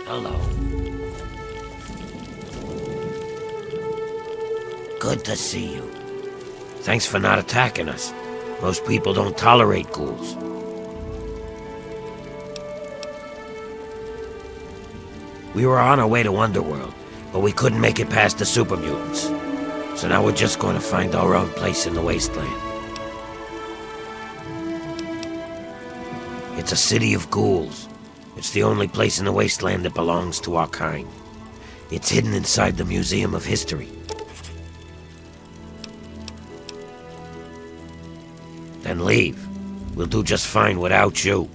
Hello. Good to see you. Thanks for not attacking us. Most people don't tolerate ghouls. We were on our way to Underworld, but we couldn't make it past the super mutants. So now we're just going to find our own place in the Wasteland. It's a city of ghouls. It's the only place in the Wasteland that belongs to our kind. It's hidden inside the Museum of History. Then leave. We'll do just fine without you.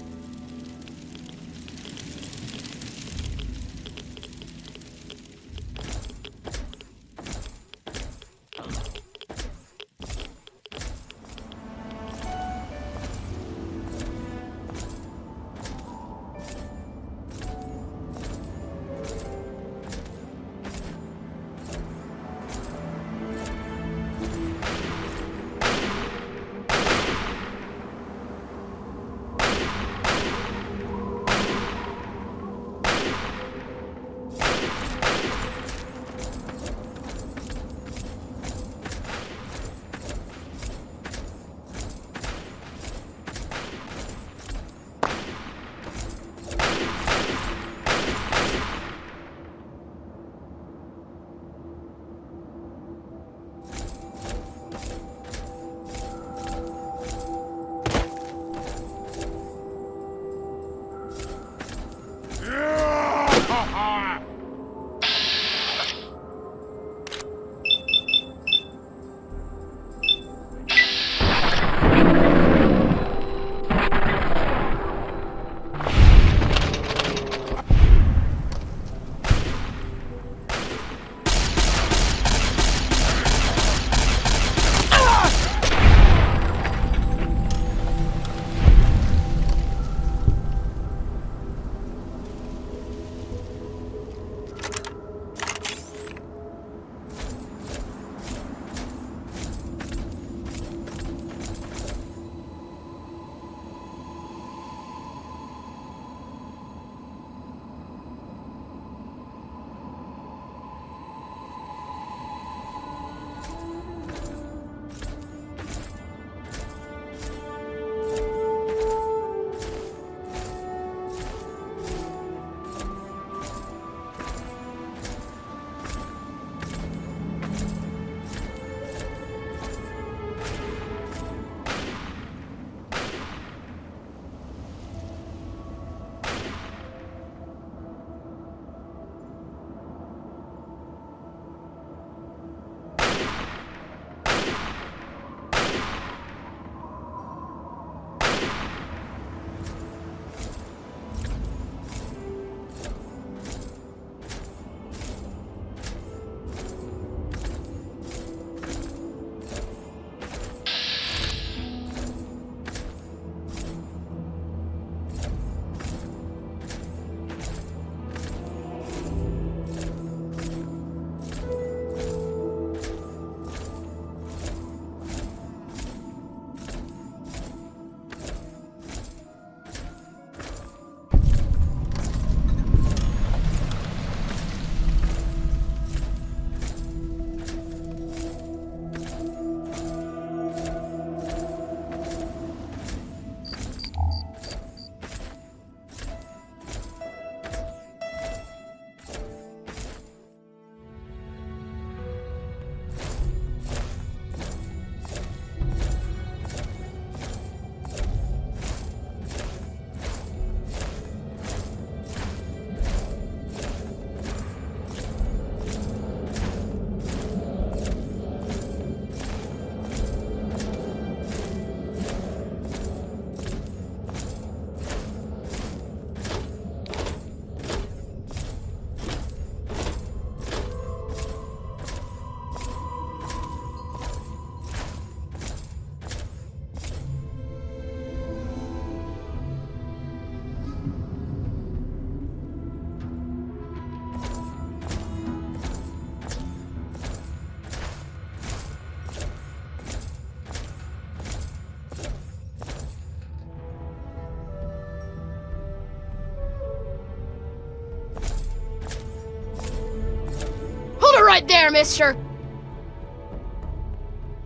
right there, mister!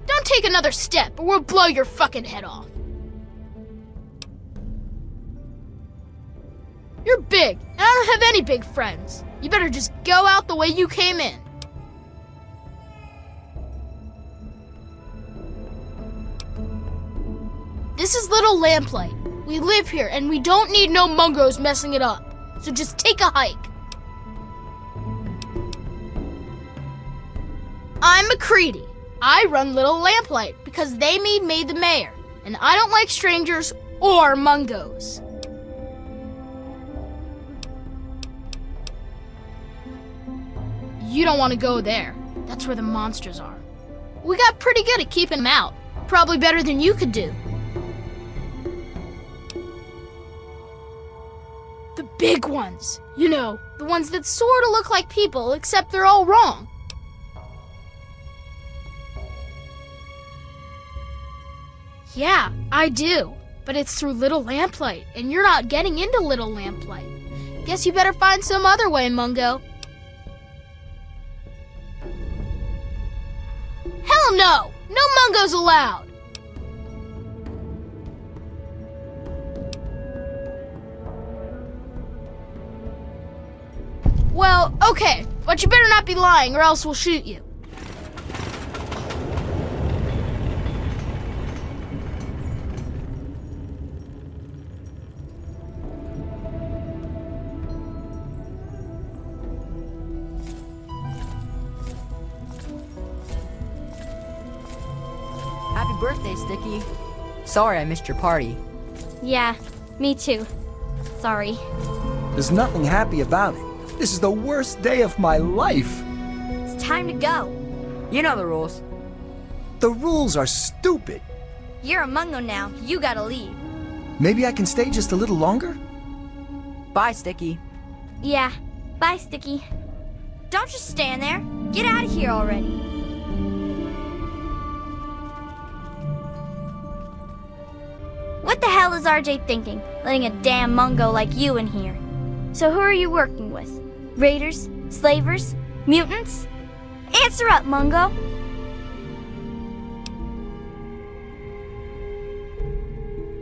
Don't take another step, or we'll blow your fucking head off. You're big, and I don't have any big friends. You better just go out the way you came in. This is Little Lamplight. We live here, and we don't need no mungos messing it up. So just take a hike. I'm McCready. I run Little Lamplight because they made me the mayor, and I don't like strangers or mungos. You don't want to go there. That's where the monsters are. We got pretty good at keeping them out. Probably better than you could do. The big ones. You know, the ones that sort of look like people, except they're all wrong. Yeah, I do. But it's through Little Lamplight, and you're not getting into Little Lamplight. Guess you better find some other way, Mungo. Hell no! No mungos allowed! Well, okay, but you better not be lying or else we'll shoot you. Happy birthday, Sticky. Sorry I missed your party. Yeah, me too. Sorry. There's nothing happy about it. This is the worst day of my life. It's time to go. You know the rules. The rules are stupid. You're a mungo now. You gotta leave. Maybe I can stay just a little longer? Bye, Sticky. Yeah. Bye, Sticky. Don't just stand there. Get out of here already. What the hell is RJ thinking, letting a damn mungo like you in here? So who are you working with? Raiders? Slavers? Mutants? Answer up, Mungo!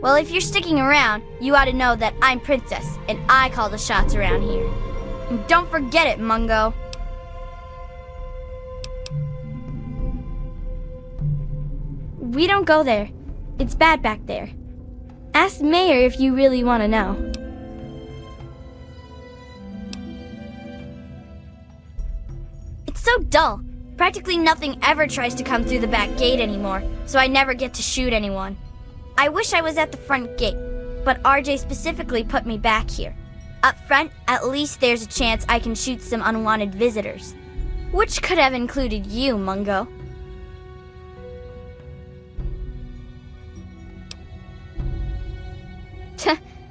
Well, if you're sticking around, you ought to know that I'm Princess, and I call the shots around here. And don't forget it, Mungo. We don't go there. It's bad back there. Ask the mayor if you really want to know. It's so dull. Practically nothing ever tries to come through the back gate anymore, so I never get to shoot anyone. I wish I was at the front gate, but RJ specifically put me back here. Up front, at least there's a chance I can shoot some unwanted visitors. Which could have included you, Mungo.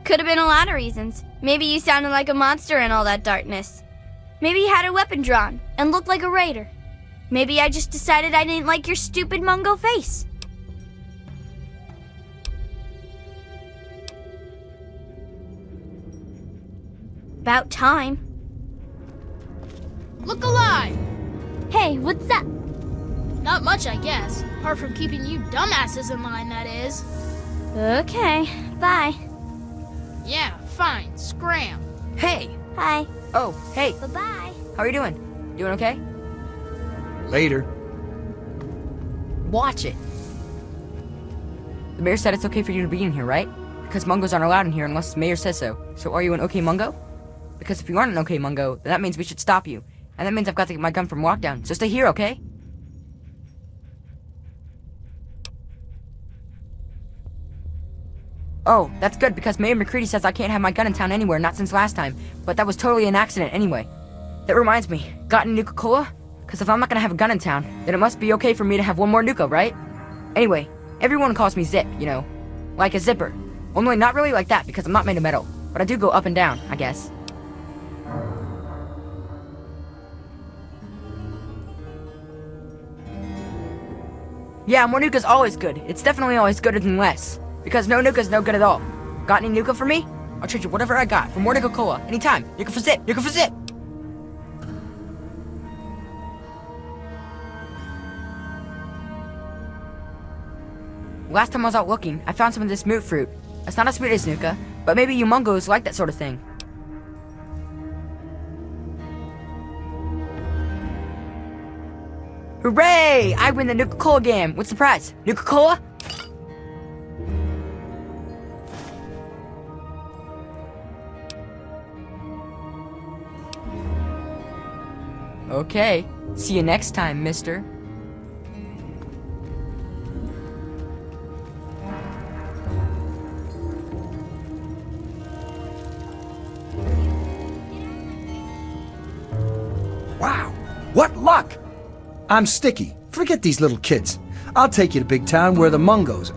Could have been a lot of reasons. Maybe you sounded like a monster in all that darkness. Maybe you had a weapon drawn and looked like a raider. Maybe I just decided I didn't like your stupid mungo face. About time. Look alive! Hey, what's up? Not much, I guess. Apart from keeping you dumbasses in line, that is. Okay, bye. Yeah, fine. Scram. Hey! Hi. Oh, hey! Bye-bye. How are you doing? Doing okay? Later. Watch it! The mayor said it's okay for you to be in here, right? Because mungos aren't allowed in here unless the mayor says so. So are you an okay mungo? Because if you aren't an okay mungo, then that means we should stop you. And that means I've got to get my gun from lockdown. So stay here, okay? Oh, that's good, because Mayor McCready says I can't have my gun in town anywhere, not since last time. But that was totally an accident anyway. That reminds me, got any Nuka-Cola? Because if I'm not gonna have a gun in town, then it must be okay for me to have one more Nuka, right? Anyway, everyone calls me Zip, you know. Like a zipper. Only not really like that, because I'm not made of metal. But I do go up and down, I guess. Yeah, more Nuka's always good. It's definitely always gooder than less. Because no Nuka's no good at all. Got any Nuka for me? I'll trade you whatever I got for more Nuka-Cola. Anytime. Nuka for Zip. Nuka for Zip. Last time I was out looking, I found some of this moot fruit. It's not as sweet as Nuka, but maybe you mungos like that sort of thing. Hooray! I win the Nuka-Cola game! What's the prize? Nuka-Cola? Okay. See you next time, mister. Wow, what luck! I'm Sticky. Forget these little kids. I'll take you to Big Town where the mungos,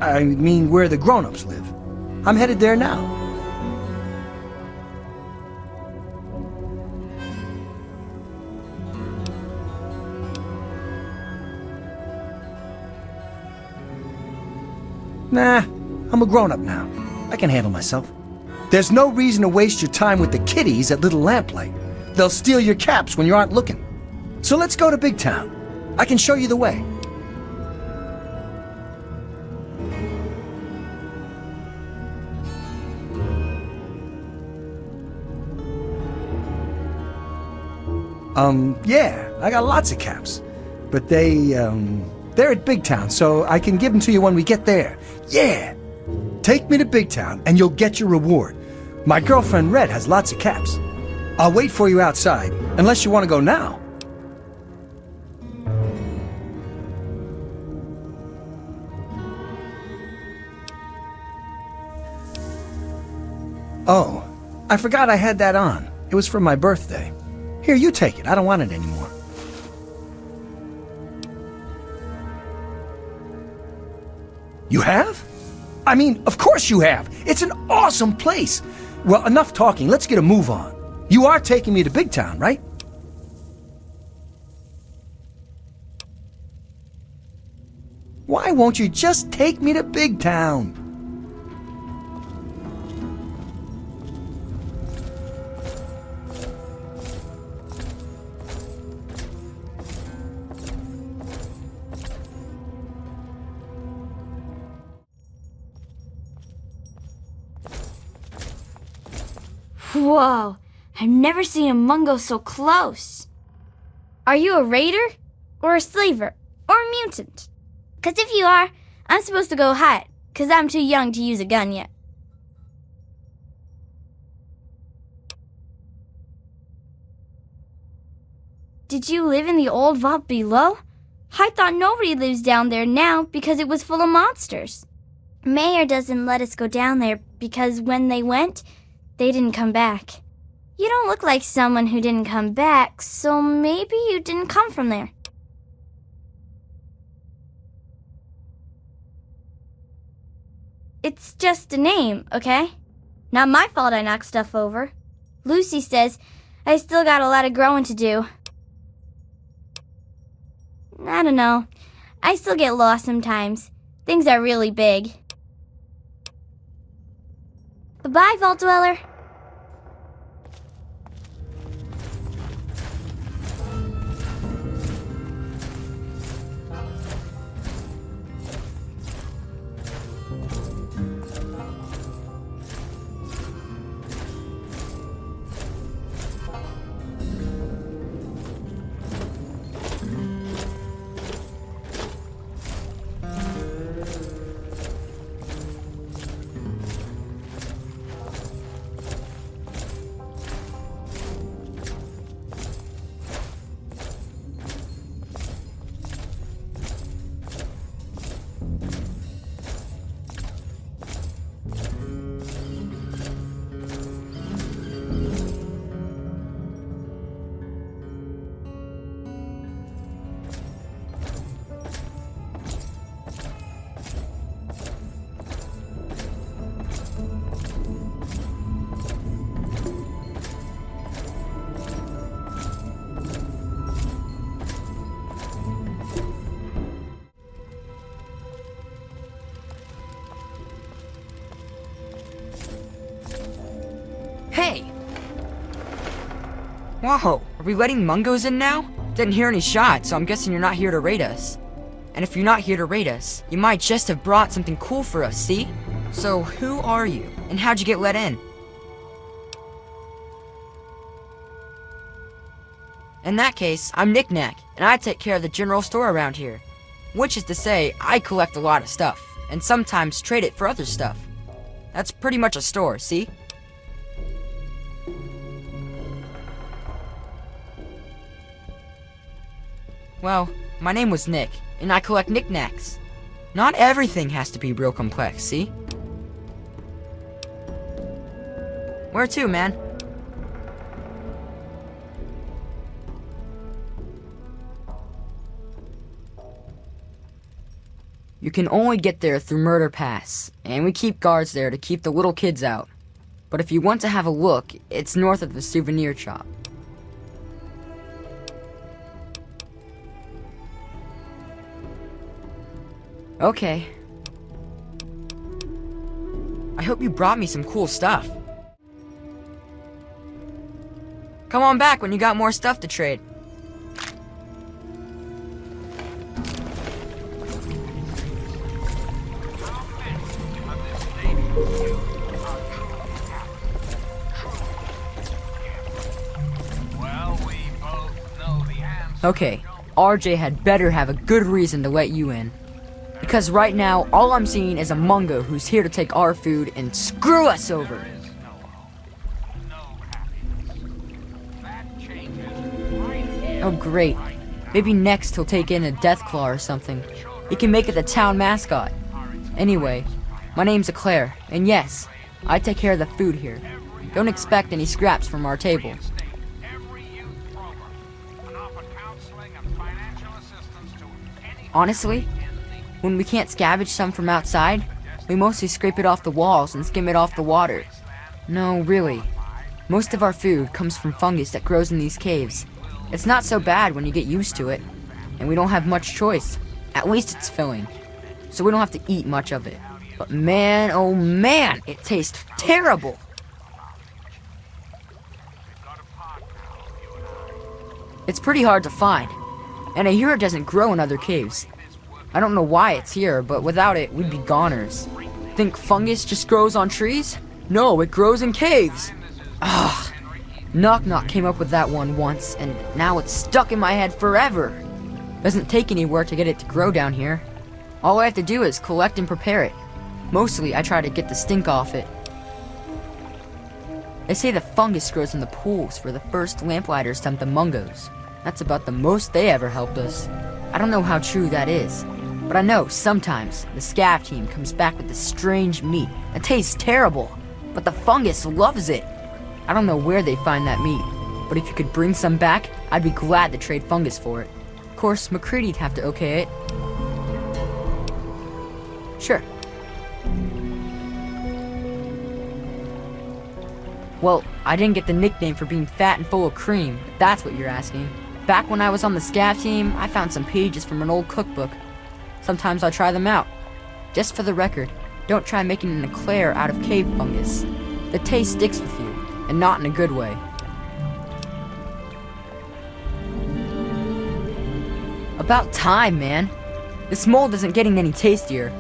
where the grown-ups live. I'm headed there now. Nah, I'm a grown-up now. I can handle myself. There's no reason to waste your time with the kiddies at Little Lamplight. They'll steal your caps when you aren't looking. So let's go to Big Town. I can show you the way. Yeah, I got lots of caps. But they're at Big Town, so I can give them to you when we get there. Yeah! Take me to Big Town, and you'll get your reward. My girlfriend Red has lots of caps. I'll wait for you outside, unless you want to go now. Oh, I forgot I had that on. It was for my birthday. Here, you take it. I don't want it anymore. You have? I mean, of course you have. It's an awesome place. Well, enough talking. Let's get a move on. You are taking me to Big Town, right? Why won't you just take me to Big Town? Whoa, I've never seen a mungo so close. Are you a raider? Or a slaver? Or a mutant? 'Cause if you are, I'm supposed to go hide, 'cause I'm too young to use a gun yet. Did you live in the old vault below? I thought nobody lives down there now because it was full of monsters. Mayor doesn't let us go down there because when they went, they didn't come back. You don't look like someone who didn't come back, so maybe you didn't come from there. It's just a name, okay? Not my fault I knocked stuff over. Lucy says I still got a lot of growing to do. I don't know. I still get lost sometimes. Things are really big. Bye-bye, Vault Dweller. Hey! Whoa, are we letting mungos in now? Didn't hear any shots, so I'm guessing you're not here to raid us. And if you're not here to raid us, you might just have brought something cool for us, see? So who are you? And how'd you get let in? In that case, I'm Knick-Knack, and I take care of the general store around here. Which is to say, I collect a lot of stuff, and sometimes trade it for other stuff. That's pretty much a store, see? Well, my name was Nick, and I collect knickknacks. Not everything has to be real complex, see? Where to, man? You can only get there through Murder Pass, and we keep guards there to keep the little kids out. But if you want to have a look, it's north of the souvenir shop. Okay. I hope you brought me some cool stuff. Come on back when you got more stuff to trade. Okay, RJ had better have a good reason to let you in. Because right now, all I'm seeing is a Mungo who's here to take our food and screw us over. Oh great. Maybe next he'll take in a Deathclaw or something. He can make it the town mascot. Anyway, my name's Eclair, and yes, I take care of the food here. Don't expect any scraps from our table. Honestly, when we can't scavenge some from outside, we mostly scrape it off the walls and skim it off the water. No, really. Most of our food comes from fungus that grows in these caves. It's not so bad when you get used to it, and we don't have much choice. At least it's filling, so we don't have to eat much of it. But man, oh man, it tastes terrible! It's pretty hard to find, and I hear it doesn't grow in other caves. I don't know why it's here, but without it, we'd be goners. Think fungus just grows on trees? No, it grows in caves! Ugh. Knock Knock came up with that one once, and now it's stuck in my head forever. Doesn't take any work to get it to grow down here. All I have to do is collect and prepare it. Mostly, I try to get the stink off it. They say the fungus grows in the pools where the first lamplighters dumped the Mungos. That's about the most they ever helped us. I don't know how true that is, but I know sometimes the scav team comes back with this strange meat that tastes terrible, but the fungus loves it. I don't know where they find that meat, but if you could bring some back, I'd be glad to trade fungus for it. Of course, McCready'd have to okay it. Sure. Well, I didn't get the nickname for being fat and full of cream, if that's what you're asking. Back when I was on the scav team, I found some pages from an old cookbook. Sometimes I try them out. Just for the record, don't try making an eclair out of cave fungus. The taste sticks with you, and not in a good way. About time, man. This mold isn't getting any tastier.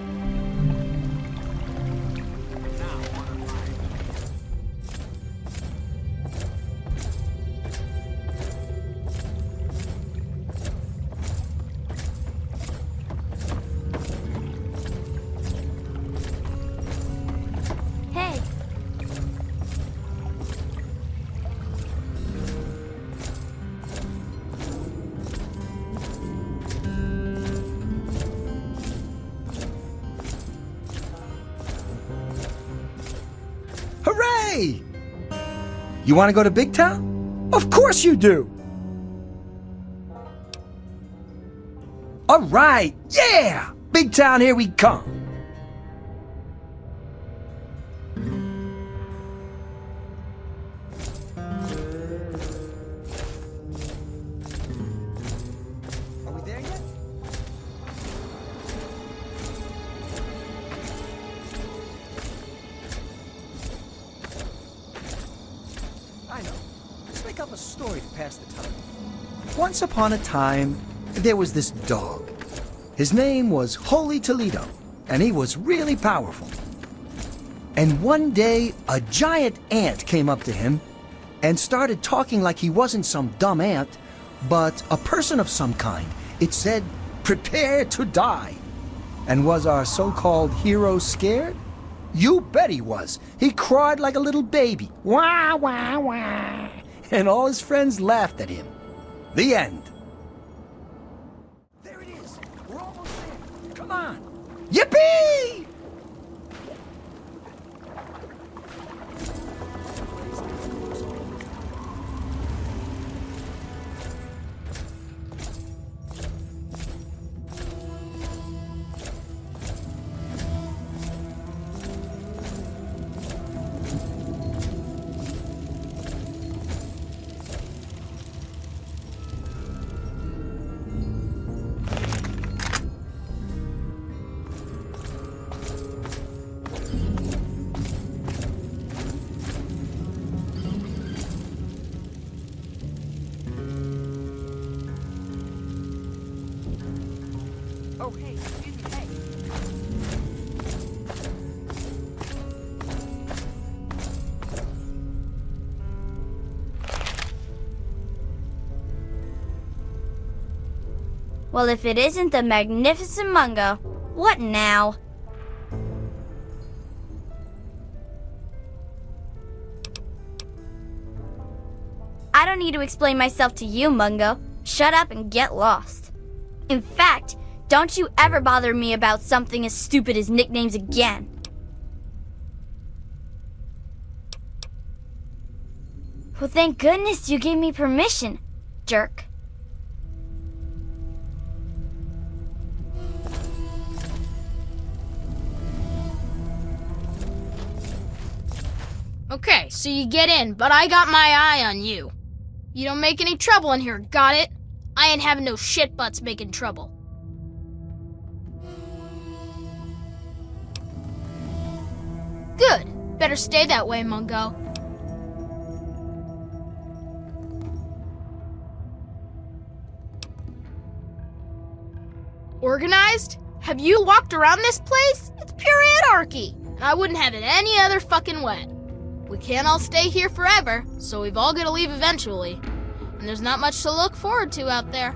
Hey, Hooray! You want to go to Big Town? Of course you do! All right, yeah! Big Town, here we come! Are we there yet? I know. Let's make up a story to pass the time. Once upon a time, there was this dog. His name was Holy Toledo, and he was really powerful. And one day, a giant ant came up to him and started talking like he wasn't some dumb ant, but a person of some kind. It said, "Prepare to die." And was our so-called hero scared? You bet he was. He cried like a little baby. Wah, wah, wah. And all his friends laughed at him. The end. There it is. We're almost there. Come on. Yippee! Oh, hey, excuse me, hey. Well, if it isn't the magnificent Mungo, what now? I don't need to explain myself to you, Mungo. Shut up and get lost. In fact, don't you ever bother me about something as stupid as nicknames again. Well, thank goodness you gave me permission, jerk. Okay, so you get in, but I got my eye on you. You don't make any trouble in here, got it? I ain't having no shit butts making trouble. Good. Better stay that way, Mungo. Organized? Have you walked around this place? It's pure anarchy, and I wouldn't have it any other fucking way. We can't all stay here forever, so we've all got to leave eventually. And there's not much to look forward to out there.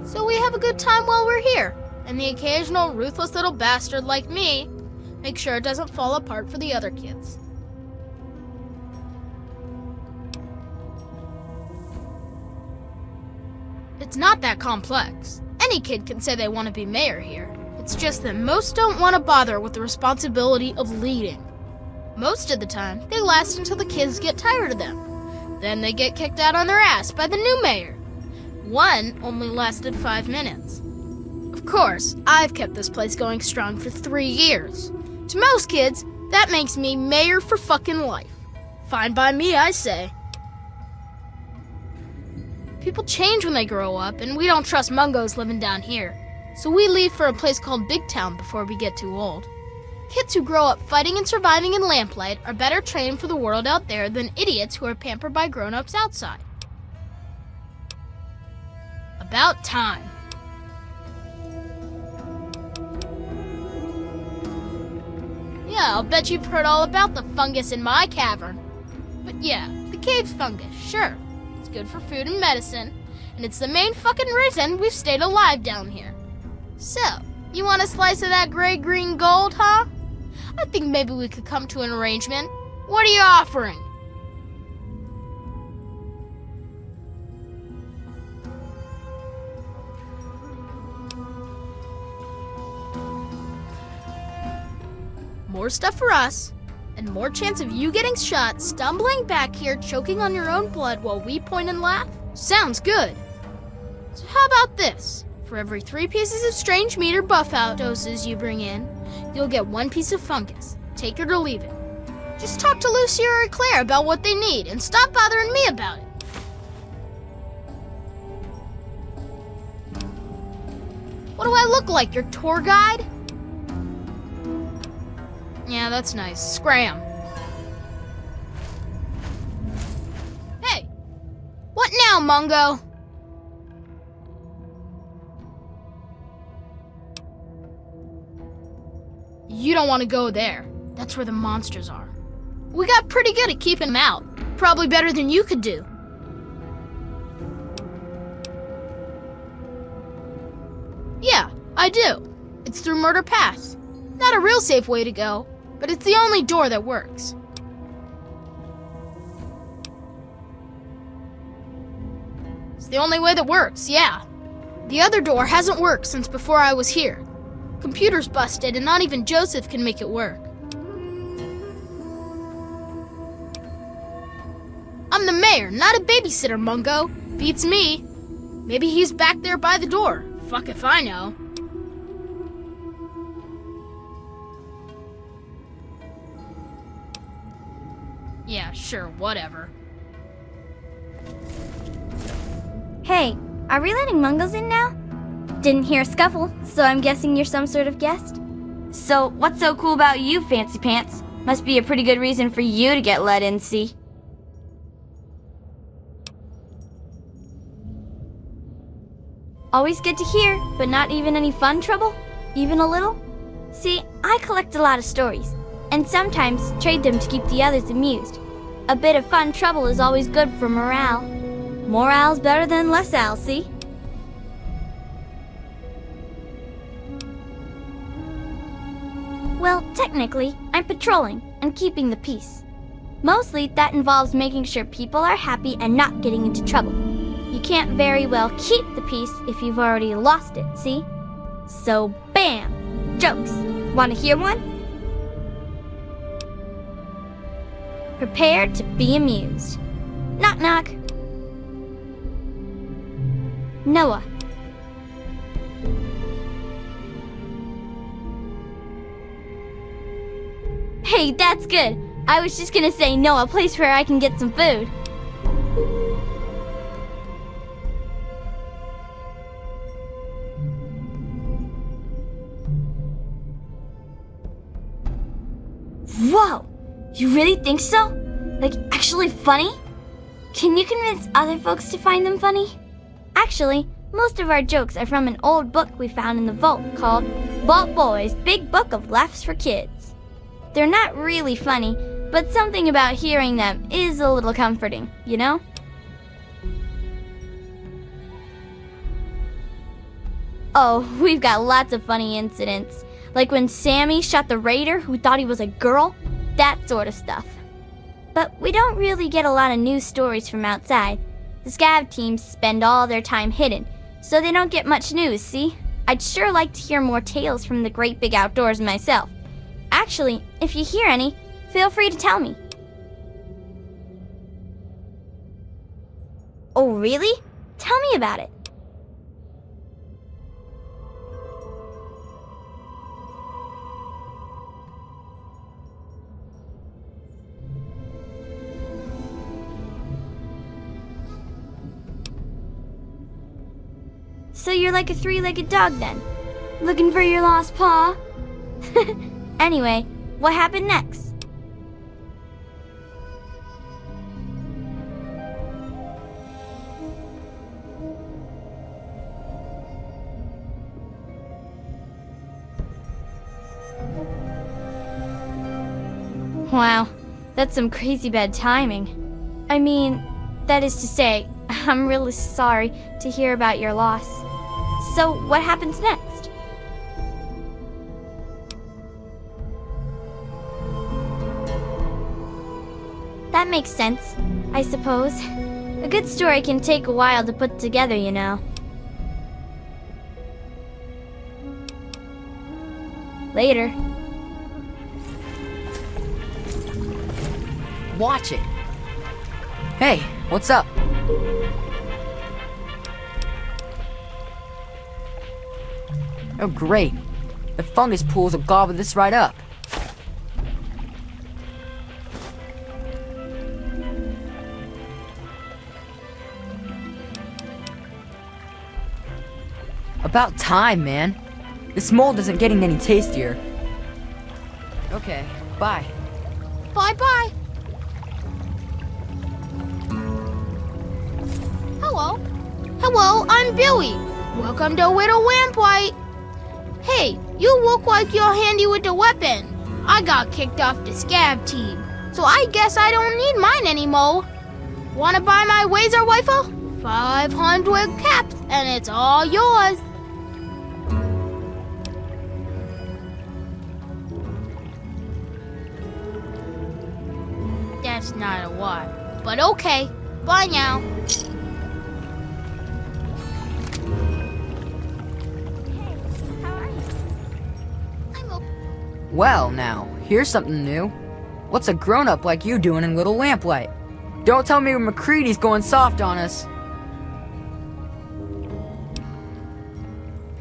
So we have a good time while we're here, and the occasional ruthless little bastard like me make sure it doesn't fall apart for the other kids. It's not that complex. Any kid can say they want to be mayor here. It's just that most don't want to bother with the responsibility of leading. Most of the time, they last until the kids get tired of them. Then they get kicked out on their ass by the new mayor. One only lasted 5 minutes. Of course, I've kept this place going strong for 3 years. To most kids, that makes me mayor for fucking life. Fine by me, I say. People change when they grow up, and we don't trust Mungos living down here. So we leave for a place called Big Town before we get too old. Kids who grow up fighting and surviving in Lamplight are better trained for the world out there than idiots who are pampered by grown-ups outside. About time. Yeah, I'll bet you've heard all about the fungus in my cavern. But yeah, the cave fungus, sure. It's good for food and medicine, and it's the main fucking reason we've stayed alive down here. So, you want a slice of that gray-green gold, huh? I think maybe we could come to an arrangement. What are you offering? More stuff for us, and more chance of you getting shot, stumbling back here, choking on your own blood while we point and laugh? Sounds good. So how about this? For every 3 pieces of strange meat or buff out doses you bring in, you'll get 1 piece of fungus. Take it or leave it. Just talk to Lucy or Claire about what they need, and stop bothering me about it. What do I look like, your tour guide? Yeah, that's nice. Scram. Hey! What now, Mungo? You don't want to go there. That's where the monsters are. We got pretty good at keeping them out. Probably better than you could do. Yeah, I do. It's through Murder Pass. Not a real safe way to go, but it's the only door that works. It's the only way that works, yeah. The other door hasn't worked since before I was here. Computer's busted and not even Joseph can make it work. I'm the mayor, not a babysitter, Mungo. Beats me. Maybe he's back there by the door. Fuck if I know. Yeah, sure, whatever. Hey, are we letting Mungos in now? Didn't hear a scuffle, so I'm guessing you're some sort of guest? So, what's so cool about you, Fancy Pants? Must be a pretty good reason for you to get let in, see? Always good to hear, but not even any fun trouble? Even a little? See, I collect a lot of stories, and sometimes trade them to keep the others amused. A bit of fun trouble is always good for morale. Morale's better than less al, see? Well, technically, I'm patrolling and keeping the peace. Mostly, that involves making sure people are happy and not getting into trouble. You can't very well keep the peace if you've already lost it, see? So, bam! Jokes. Want to hear one? Prepare to be amused. Knock knock. Noah. Hey, that's good. I was just gonna say Noah, a place where I can get some food. Whoa! You really think so? Like, actually funny? Can you convince other folks to find them funny? Actually, most of our jokes are from an old book we found in the vault called Vault Boy's Big Book of Laughs for Kids. They're not really funny, but something about hearing them is a little comforting, you know? Oh, we've got lots of funny incidents. Like when Sammy shot the raider who thought he was a girl, that sort of stuff. But we don't really get a lot of news stories from outside. The scav teams spend all their time hidden, so they don't get much news, see? I'd sure like to hear more tales from the great big outdoors myself. Actually, if you hear any, feel free to tell me. Oh, really? Tell me about it. So you're like a three-legged dog then? Looking for your lost paw? Anyway, what happened next? Wow, that's some crazy bad timing. I mean, that is to say, I'm really sorry to hear about your loss. So, what happens next? That makes sense, I suppose. A good story can take a while to put together, you know. Later. Watch it. Hey, what's up? Oh, great. The fungus pools will gobble this right up. About time, man. This mold isn't getting any tastier. Okay, bye. Bye-bye. Hello. Hello, I'm Billy. Welcome to Widow Lamplight. Hey, You look like you're handy with the weapon. I got kicked off the scab team, so I guess I don't need mine anymore. Wanna buy my laser rifle? 500 caps, and it's all yours. That's not a lot, but okay. Bye now. Hey, how are you? I'm okay. Well, now, here's something new. What's a grown-up like you doing in Little Lamplight? Don't tell me McCready's going soft on us.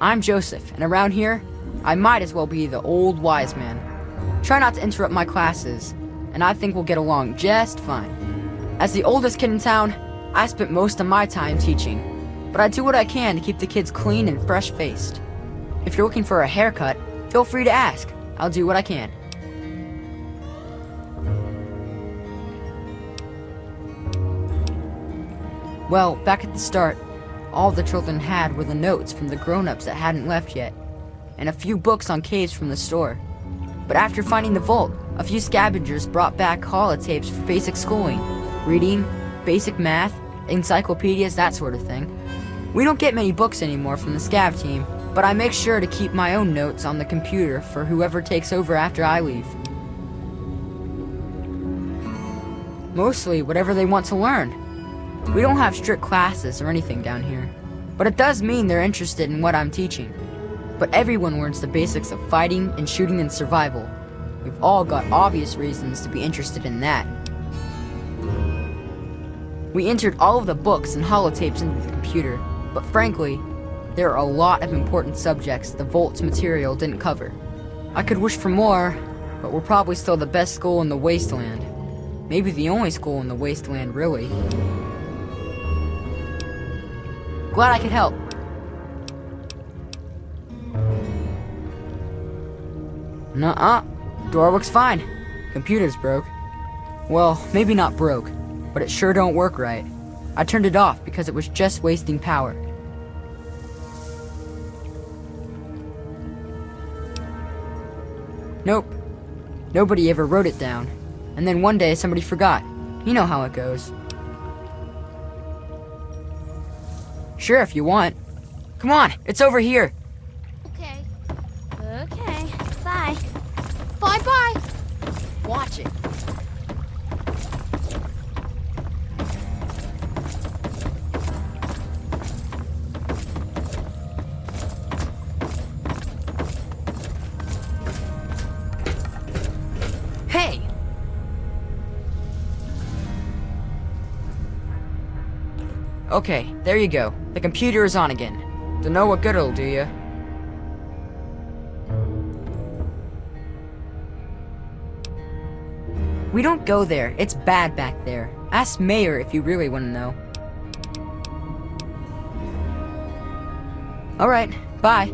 I'm Joseph, and around here, I might as well be the old wise man. Try not to interrupt my classes, and I think we'll get along just fine. As the oldest kid in town, I spent most of my time teaching, but I do what I can to keep the kids clean and fresh-faced. If you're looking for a haircut, feel free to ask. I'll do what I can. Well, back at the start, all the children had were the notes from the grown-ups that hadn't left yet, and a few books on caves from the store. But after finding the vault, a few scavengers brought back holotapes for basic schooling, reading, basic math, encyclopedias, that sort of thing. We don't get many books anymore from the scav team, but I make sure to keep my own notes on the computer for whoever takes over after I leave. Mostly whatever they want to learn. We don't have strict classes or anything down here, but it does mean they're interested in what I'm teaching. But everyone learns the basics of fighting and shooting and survival. We've all got obvious reasons to be interested in that. We entered all of the books and holotapes into the computer, but frankly, there are a lot of important subjects the Vault's material didn't cover. I could wish for more, but we're probably still the best school in the Wasteland. Maybe the only school in the Wasteland, really. Glad I could help. Nuh-uh. Door looks fine. Computer's broke. Well, maybe not broke, but it sure don't work right. I turned it off because it was just wasting power. Nope. Nobody ever wrote it down. And then one day somebody forgot. You know how it goes. Sure, if you want. Come on, it's over here. Okay. Okay, bye. Bye-bye. Watch it. Hey! Okay, there you go. The computer is on again. Don't know what good it'll do ya. We don't go there. It's bad back there. Ask Mayor if you really want to know. Alright, bye.